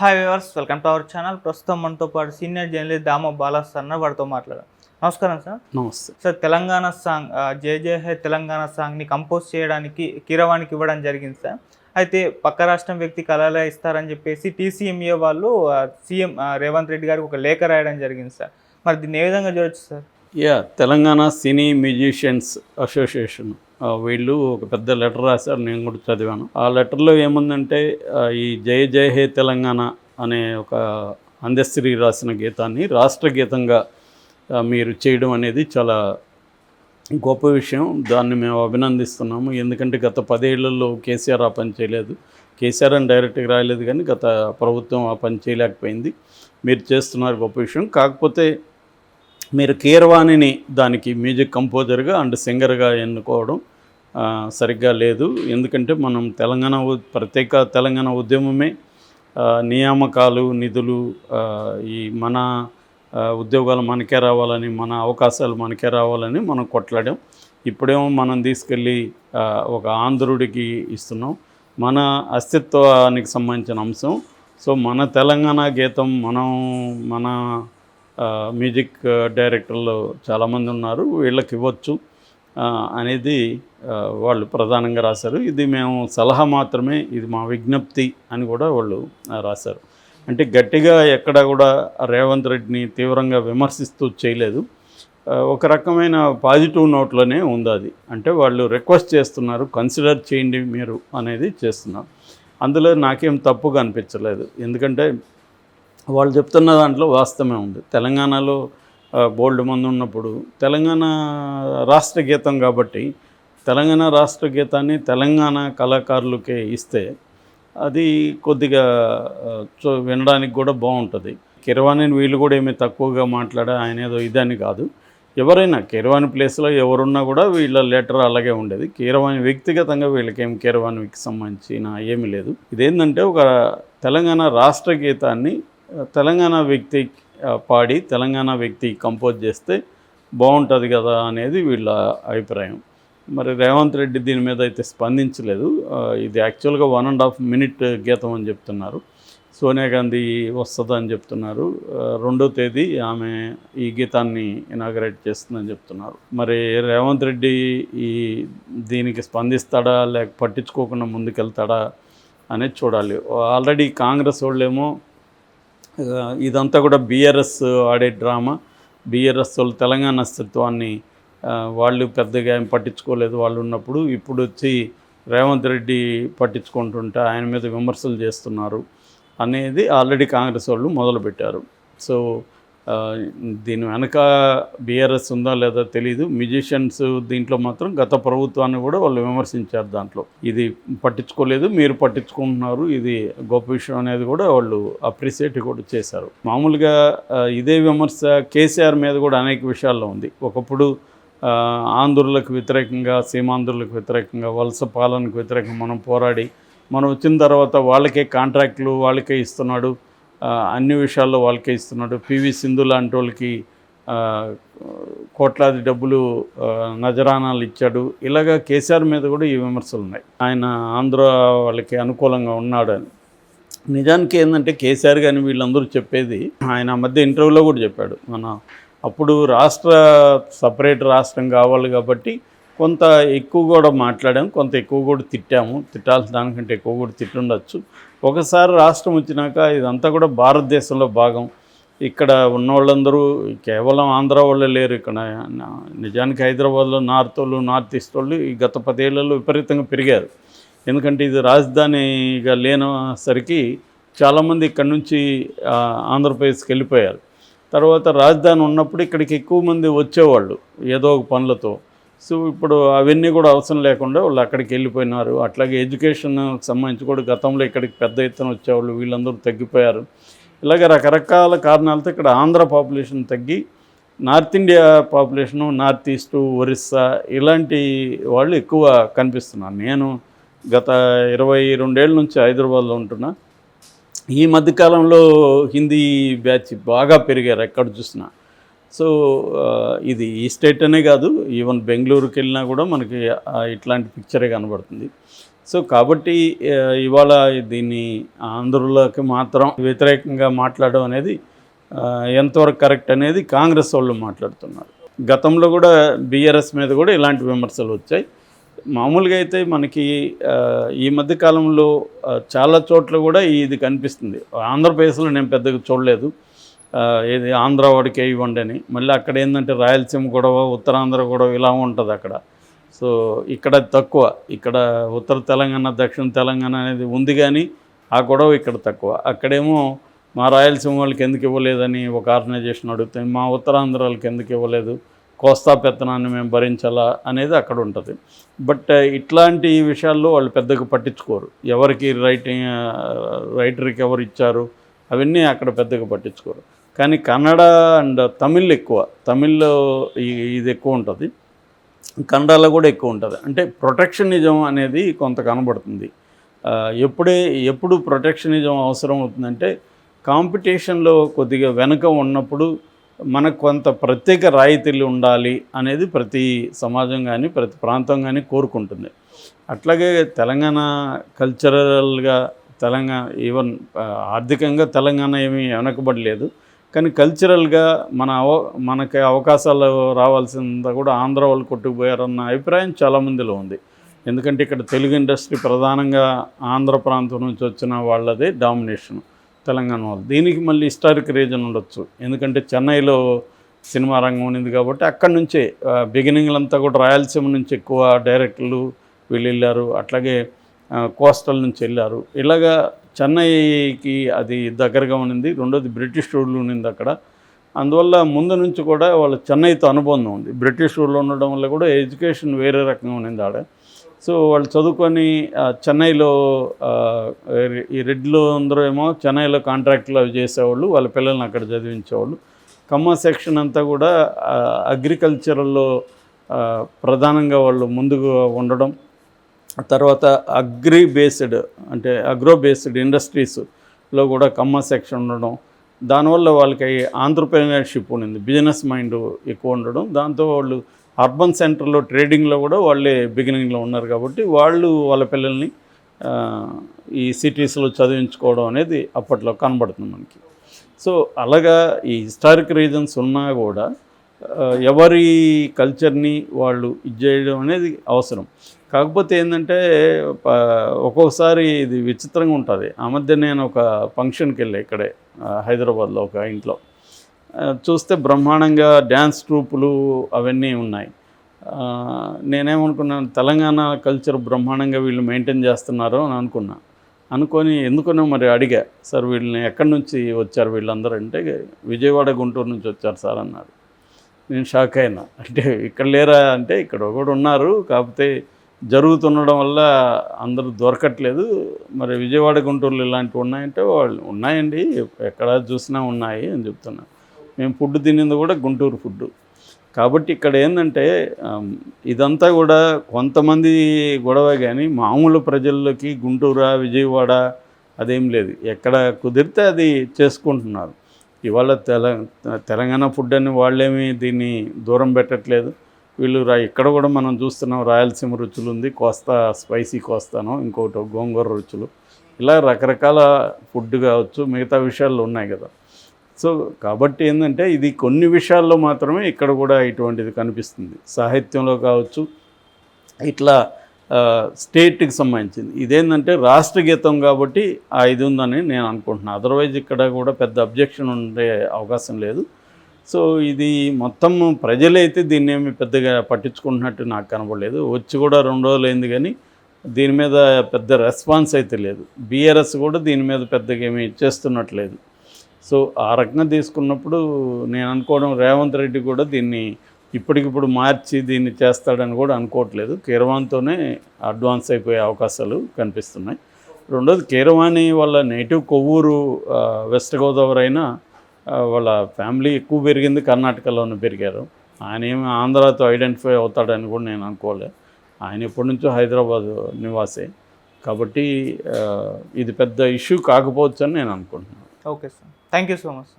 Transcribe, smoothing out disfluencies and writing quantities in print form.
Hi viewers, welcome to our channel. ప్రస్తుతం మనతో పాటు సీనియర్ జర్నలిస్ట్ దామో బాలాస్ అన్న వారితో మాట్లాడారు. నమస్కారం సార్. నమస్తే సార్, తెలంగాణ సాంగ్ జై జై హై తెలంగాణ సాంగ్ని కంపోజ్ చేయడానికి కీరవాణికి ఇవ్వడం జరిగింది సార్. అయితే పక్క రాష్ట్రం వ్యక్తి కళాలే ఇస్తారని చెప్పేసి టీసీఎంఏ వాళ్ళు సీఎం రేవంత్ రెడ్డి గారికి ఒక లేఖ రాయడం జరిగింది సార్. మరి దీన్ని ఏ విధంగా చూడొచ్చు సార్? తెలంగాణ సినీ మ్యూజిషియన్స్ అసోసియేషన్ వీళ్ళు ఒక పెద్ద లెటర్ రాశారు, నేను కూడా చదివాను. ఆ లెటర్లో ఏముందంటే ఈ జయ జయ హే తెలంగాణ అనే ఒక అందశ్రీ రాసిన గీతాన్ని రాష్ట్ర గీతంగా మీరు చేయడం అనేది చాలా గొప్ప విషయం. దాన్ని మేము అభినందిస్తున్నాము. ఎందుకంటే గత 10 ఏళ్లలో కేసీఆర్ ఆ పని చేయలేదు. కేసీఆర్ అని డైరెక్ట్గా రాయలేదు, కానీ గత ప్రభుత్వం ఆ పని చేయలేకపోయింది. మీరు చేస్తున్నారు, గొప్ప విషయం. కాకపోతే మీరు కీరవాణిని దానికి మ్యూజిక్ కంపోజర్గా అండ్ సింగర్గా ఎన్నుకోవడం సరిగ్గా లేదు. ఎందుకంటే మనం ప్రత్యేక తెలంగాణ ఉద్యమమే నియామకాలు, నిధులు, ఈ మన ఉద్యోగాలు మనకే రావాలని, మన అవకాశాలు మనకే రావాలని మనం కొట్లాడాం. ఇప్పుడేమో మనం తీసుకెళ్ళి ఒక ఆంధ్రుడికి ఇస్తున్నాం. మన అస్తిత్వానికి సంబంధించిన అంశం. సో మన తెలంగాణ గీతం మన మ్యూజిక్ డైరెక్టర్లు చాలామంది ఉన్నారు, వీళ్ళకి ఇవ్వచ్చు అనేది వాళ్ళు ప్రధానంగా రాశారు. ఇది మేము సలహా మాత్రమే, ఇది మా విజ్ఞప్తి అని కూడా వాళ్ళు రాశారు. అంటే గట్టిగా ఎక్కడ కూడా రేవంత్ రెడ్డిని తీవ్రంగా విమర్శిస్తూ చేయలేదు. ఒక రకమైన పాజిటివ్ నోట్లోనే ఉంది అది. అంటే వాళ్ళు రిక్వెస్ట్ చేస్తున్నారు, కన్సిడర్ చేయండి మీరు అనేది చేస్తున్నారు. అందులో నాకేం తప్పుగా అనిపించలేదు. ఎందుకంటే వాళ్ళు చెప్తున్న దాంట్లో వాస్తవమే ఉంది. తెలంగాణలో బోల్డ్ మంది ఉన్నప్పుడు తెలంగాణ రాష్ట్ర గీతం కాబట్టి తెలంగాణ రాష్ట్ర గీతాన్ని తెలంగాణ కళాకారులకే ఇస్తే అది కొద్దిగా వినడానికి కూడా బాగుంటుంది. కీరవాణిని వీళ్ళు కూడా ఏమీ తక్కువగా మాట్లాడా, ఆయన ఏదో ఇదని కాదు. ఎవరైనా కీరవాణి ప్లేస్లో ఎవరున్నా కూడా వీళ్ళ లెటర్ అలాగే ఉండేది. కీరవాణి వ్యక్తిగతంగా వీళ్ళకేం కీరవాణికి సంబంధించిన ఏమీ లేదు. ఇదేంటంటే ఒక తెలంగాణ రాష్ట్ర గీతాన్ని తెలంగాణ వ్యక్తి పాడి తెలంగాణ వ్యక్తి కంపోజ్ చేస్తే బాగుంటుంది కదా అనేది వీళ్ళ అభిప్రాయం. మరి రేవంత్ రెడ్డి దీని మీద అయితే స్పందించలేదు. ఇది యాక్చువల్గా 1.5 minute గీతం అని చెప్తున్నారు. సోనియా గాంధీ వస్తుందని చెప్తున్నారు. 2వ తేదీ ఆమె ఈ గీతాన్ని ఇనాగరేట్ చేస్తుందని చెప్తున్నారు. మరి రేవంత్ రెడ్డి దీనికి స్పందిస్తాడా లేక పట్టించుకోకుండా ముందుకెళ్తాడా అనేది చూడాలి. ఆల్రెడీ కాంగ్రెస్ వాళ్ళేమో ఇదంతా కూడా బీఆర్ఎస్ ఆడే డ్రామా, బీఆర్ఎస్ వాళ్ళు తెలంగాణ అస్తిత్వాన్ని వాళ్ళు పెద్దగా ఏం పట్టించుకోలేదు వాళ్ళు ఉన్నప్పుడు. ఇప్పుడు వచ్చి రేవంత్ రెడ్డి పట్టించుకుంటుంటే ఆయన మీద విమర్శలు చేస్తున్నారు అనేది ఆల్రెడీ కాంగ్రెస్ వాళ్ళు మొదలుపెట్టారు. సో దీని వెనక బీఆర్ఎస్ ఉందా లేదా తెలీదు. మ్యూజిషియన్స్ దీంట్లో మాత్రం గత ప్రభుత్వాన్ని కూడా వాళ్ళు విమర్శించారు. దాంట్లో ఇది పట్టించుకోలేదు, మీరు పట్టించుకుంటున్నారు, ఇది గొప్ప విషయం అనేది కూడా వాళ్ళు అప్రిషియేట్ కూడా చేశారు. మామూలుగా ఇదే విమర్శ కేసీఆర్ మీద కూడా అనేక విషయాల్లో ఉంది. ఒకప్పుడు ఆంధ్రులకు వ్యతిరేకంగా, సీమాంధ్రులకు వ్యతిరేకంగా, వలస పాలనకు వ్యతిరేకంగా మనం పోరాడి మనం వచ్చిన తర్వాత వాళ్ళకే కాంట్రాక్టులు వాళ్ళకే ఇస్తున్నాడు, అన్ని విషయాల్లో వాళ్ళకే ఇస్తున్నాడు. పివి సింధు లాంటి వాళ్ళకి కోట్లాది డబ్బులు నజరానాలు ఇచ్చాడు. ఇలాగా కేసీఆర్ మీద కూడా ఈ విమర్శలు ఉన్నాయి, ఆయన ఆంధ్ర వాళ్ళకి అనుకూలంగా ఉన్నాడని. నిజానికి ఏంటంటే కేసీఆర్ కానీ వీళ్ళందరూ చెప్పేది, ఆయన మధ్య ఇంటర్వ్యూలో కూడా చెప్పాడు, అప్పుడు సపరేట్ రాష్ట్రం కావాలి కాబట్టి కొంత ఎక్కువ కూడా మాట్లాడాము, కొంత ఎక్కువ కూడా తిట్టాల్సిన దానికంటే ఎక్కువ కూడా తిట్టుండొచ్చు. ఒకసారి రాష్ట్రం వచ్చినాక ఇదంతా కూడా భారతదేశంలో భాగం. ఇక్కడ ఉన్నవాళ్ళందరూ కేవలం ఆంధ్ర వాళ్ళే లేరు. ఇక్కడ నిజానికి హైదరాబాద్లో నార్త్ ఈస్ట్ వాళ్ళు ఈ గత 10 ఏళ్లలో విపరీతంగా పెరిగారు. ఎందుకంటే ఇది రాజధానిగా లేనసరికి చాలామంది ఇక్కడ నుంచి ఆంధ్రప్రదేశ్కి వెళ్ళిపోయారు. తర్వాత రాజధాని ఉన్నప్పుడు ఇక్కడికి ఎక్కువ మంది వచ్చేవాళ్ళు ఏదో ఒక పనులతో. సో ఇప్పుడు అవన్నీ కూడా అవసరం లేకుండా వాళ్ళు అక్కడికి వెళ్ళిపోయినారు. అట్లాగే ఎడ్యుకేషన్కి సంబంధించి కూడా గతంలో ఇక్కడికి పెద్ద ఎత్తున వచ్చేవాళ్ళు వీళ్ళందరూ తగ్గిపోయారు. ఇలాగ రకరకాల కారణాలతో ఇక్కడ ఆంధ్ర పాపులేషన్ తగ్గి north India population, north east, Orissa ఇలాంటి వాళ్ళు ఎక్కువ కనిపిస్తున్నారు. నేను గత 22 ఏళ్ళ నుంచి హైదరాబాద్లో ఉంటున్నా. ఈ మధ్యకాలంలో హిందీ బ్యాచ్ బాగా పెరిగారు ఎక్కడ చూసినా. సో ఇది ఈ స్టేట్ అనే కాదు, ఈవెన్ బెంగళూరుకి వెళ్ళినా కూడా మనకి ఇట్లాంటి పిక్చరే కనబడుతుంది. సో కాబట్టి ఇవాళ దీన్ని ఆంధ్రులకి మాత్రం వ్యతిరేకంగా మాట్లాడడం అనేది ఎంతవరకు కరెక్ట్ అనేది కాంగ్రెస్ వాళ్ళు మాట్లాడుతున్నారు. గతంలో కూడా బీఆర్ఎస్ మీద కూడా ఇలాంటి విమర్శలు వచ్చాయి. మామూలుగా అయితే మనకి ఈ మధ్య కాలంలో చాలా చోట్ల కూడా ఇది కనిపిస్తుంది. ఆంధ్రప్రదేశ్లో నేను పెద్దగా చూడలేదు, ఏది ఆంధ్ర వాడికి ఇవ్వండి అని. మళ్ళీ అక్కడ ఏంటంటే రాయలసీమ గొడవ, ఉత్తరాంధ్ర గొడవ ఇలా ఉంటుంది అక్కడ. సో ఇక్కడ తక్కువ, ఇక్కడ ఉత్తర తెలంగాణ దక్షిణ తెలంగాణ అనేది ఉంది కానీ ఆ గొడవ ఇక్కడ తక్కువ. అక్కడేమో మా రాయలసీమ వాళ్ళకి ఎందుకు ఇవ్వలేదని ఒక ఆర్గనైజేషన్ అడుగుతుంది, మా ఉత్తరాంధ్ర వాళ్ళకి ఎందుకు ఇవ్వలేదు, కోస్తా పెత్తనాన్ని మేము భరించాలా అనేది అక్కడ ఉంటుంది. బట్ ఇట్లాంటి విషయాల్లో వాళ్ళు పెద్దగా పట్టించుకోరు. ఎవరికి రైటర్కి ఎవరు ఇచ్చారు అవన్నీ అక్కడ పెద్దగా పట్టించుకోరు. కానీ కన్నడ అండ్ తమిళ్ ఎక్కువ, తమిళ్లో ఇది ఎక్కువ ఉంటుంది, కన్నడలో కూడా ఎక్కువ ఉంటుంది. అంటే ప్రొటెక్షనిజం అనేది కొంత కనబడుతుంది. ఎప్పుడు ప్రొటెక్షనిజం అవసరం అవుతుందంటే కాంపిటీషన్లో కొద్దిగా వెనుక ఉన్నప్పుడు మనకు కొంత ప్రత్యేక రాయితీలు ఉండాలి అనేది ప్రతి సమాజం కానీ ప్రతి ప్రాంతం కానీ కోరుకుంటుంది. అట్లాగే తెలంగాణ కల్చరల్గా తెలంగాణ ఈవెన్ ఆర్థికంగా తెలంగాణ ఏమీ వెనకబడలేదు, కానీ కల్చరల్గా మనకి అవకాశాలు రావాల్సిందా కూడా ఆంధ్ర వాళ్ళు కొట్టుకుపోయారన్న అభిప్రాయం చాలామందిలో ఉంది. ఎందుకంటే ఇక్కడ తెలుగు ఇండస్ట్రీ ప్రధానంగా ఆంధ్ర ప్రాంతం నుంచి వచ్చిన వాళ్ళదే డామినేషన్ తెలంగాణ వాళ్ళు. దీనికి మళ్ళీ హిస్టారిక్ రీజన్ ఉండొచ్చు, ఎందుకంటే చెన్నైలో సినిమా రంగం ఉంది కాబట్టి అక్కడి నుంచే బిగినింగ్లంతా కూడా రాయలసీమ నుంచి ఎక్కువ డైరెక్టర్లు వీళ్ళు వెళ్ళారు, అట్లాగే కోస్టల్ నుంచి వెళ్ళారు. ఇలాగా చెన్నైకి అది దగ్గరగా ఉన్నింది. రెండోది బ్రిటిష్ రూల్ ఉన్నింది అక్కడ. అందువల్ల ముందు నుంచి కూడా వాళ్ళ చెన్నైతో అనుబంధం ఉంది. బ్రిటిష్ రూల్ ఉండడం వల్ల కూడా ఎడ్యుకేషన్ వేరే రకంగా ఉన్నింది ఆడ. సో వాళ్ళు చదువుకొని చెన్నైలో ఈ రెడ్లు అందరూ ఏమో చెన్నైలో కాంట్రాక్ట్లు అవి చేసేవాళ్ళు, వాళ్ళ పిల్లల్ని అక్కడ చదివించేవాళ్ళు. ఖమ్మం సెక్షన్ అంతా కూడా అగ్రికల్చరల్లో ప్రధానంగా వాళ్ళు ముందుగా ఉండడం, తర్వాత అగ్రి బేస్డ్ అంటే అగ్రో బేస్డ్ ఇండస్ట్రీస్లో కూడా ఖమ్మం సెక్షన్ ఉండడం, దానివల్ల వాళ్ళకి ఆంటర్‌ప్రెన్యూర్‌షిప్ ఉండింది, బిజినెస్ మైండ్ ఎక్కువ ఉండడం. దాంతో వాళ్ళు అర్బన్ సెంటర్లో ట్రేడింగ్లో కూడా వాళ్ళే బిగినింగ్లో ఉన్నారు కాబట్టి వాళ్ళు వాళ్ళ పిల్లల్ని ఈ సిటీస్లో చదివించుకోవడం అనేది అప్పట్లో కనబడుతుంది మనకి. సో అలాగా ఈ హిస్టారిక్ రీజన్స్ ఉన్నా కూడా ఎవరి కల్చర్ని వాళ్ళు ఇది చేయడం అనేది అవసరం. కాకపోతే ఏంటంటే ఒక్కొక్కసారి ఇది విచిత్రంగా ఉంటుంది. ఆ మధ్య నేను ఒక ఫంక్షన్కి వెళ్ళా ఇక్కడే హైదరాబాద్లో ఒక ఇంట్లో. చూస్తే బ్రహ్మాండంగా డ్యాన్స్ ట్రూపులు అవన్నీ ఉన్నాయి. నేనేమనుకున్నాను, తెలంగాణ కల్చర్ బ్రహ్మాండంగా వీళ్ళు మెయింటైన్ చేస్తున్నారు అని అనుకొని ఎందుకనో మరి అడిగా, సార్ వీళ్ళని ఎక్కడి నుంచి వచ్చారు వీళ్ళందరూ అంటే, విజయవాడ గుంటూరు నుంచి వచ్చారు సార్ అన్నారు. నేను షాక్ అయినా. అంటే ఇక్కడ లేరా అంటే, ఇక్కడ ఒకడు ఉన్నారు, కాకపోతే జరుగుతుండడం వల్ల అందరూ దొరకట్లేదు. మరి విజయవాడ గుంటూరులో ఇలాంటివి ఉన్నాయంటే వాళ్ళు ఉన్నాయండి, ఎక్కడ చూసినా ఉన్నాయి అని చెప్తున్నారు. మేము ఫుడ్ తినింది కూడా గుంటూరు ఫుడ్. కాబట్టి ఇక్కడ ఏంటంటే ఇదంతా కూడా కొంతమంది గొడవ, కానీ మామూలు ప్రజల్లోకి గుంటూరు విజయవాడ అదేం లేదు. ఎక్కడ కుదిరితే అది చేసుకుంటున్నారు. ఇవాళ తెలంగాణ ఫుడ్ అని వాళ్ళేమీ దీన్ని దూరం పెట్టట్లేదు. వీళ్ళు ఇక్కడ కూడా మనం చూస్తున్నాం, రాయలసీమ రుచులు ఉంది, కోస్తా స్పైసీ కోస్తాను, ఇంకోటి గోంగూర రుచులు, ఇలా రకరకాల ఫుడ్ కావచ్చు, మిగతా విషయాల్లో ఉన్నాయి కదా. సో కాబట్టి ఏంటంటే ఇది కొన్ని విషయాల్లో మాత్రమే ఇక్కడ కూడా ఇటువంటిది కనిపిస్తుంది. సాహిత్యంలో కావచ్చు, ఇట్లా స్టేట్కి సంబంధించింది. ఇదేంటంటే రాష్ట్ర గీతం కాబట్టి ఇది ఉందని నేను అనుకుంటున్నాను. అదర్వైజ్ ఇక్కడ కూడా పెద్ద అబ్జెక్షన్ ఉండే అవకాశం లేదు. సో ఇది మొత్తం ప్రజలైతే దీన్ని ఏమి పెద్దగా పట్టించుకుంటున్నట్టు నాకు కనబడలేదు. వచ్చి కూడా 2 రోజులు అయింది, కానీ దీని మీద పెద్ద రెస్పాన్స్ అయితే లేదు. బీఆర్ఎస్ కూడా దీని మీద పెద్దగా ఏమీ చేస్తున్నట్లేదు. సో ఆ రకంగా తీసుకున్నప్పుడు నేను అనుకోవడం, రేవంత్ రెడ్డి కూడా దీన్ని ఇప్పటికిప్పుడు మార్చి దీన్ని చేస్తాడని కూడా అనుకోవట్లేదు. కీరవాణితోనే అడ్వాన్స్ అయిపోయే అవకాశాలు కనిపిస్తున్నాయి. రెండోది, కీరవాణి వాళ్ళ నేటివ్ కొవ్వూరు వెస్ట్ గోదావరి అయినా వాళ్ళ ఫ్యామిలీ ఎక్కువ పెరిగింది కర్ణాటకలోనే పెరిగారు. ఆయన ఏమి ఆంధ్రాతో ఐడెంటిఫై అవుతాడని కూడా నేను అనుకోలే. ఆయన ఎప్పటి నుంచో హైదరాబాద్ నివాసే. కాబట్టి ఇది పెద్ద ఇష్యూ కాకపోవచ్చు అని నేను అనుకుంటున్నాను. Okay sir, thank you so much.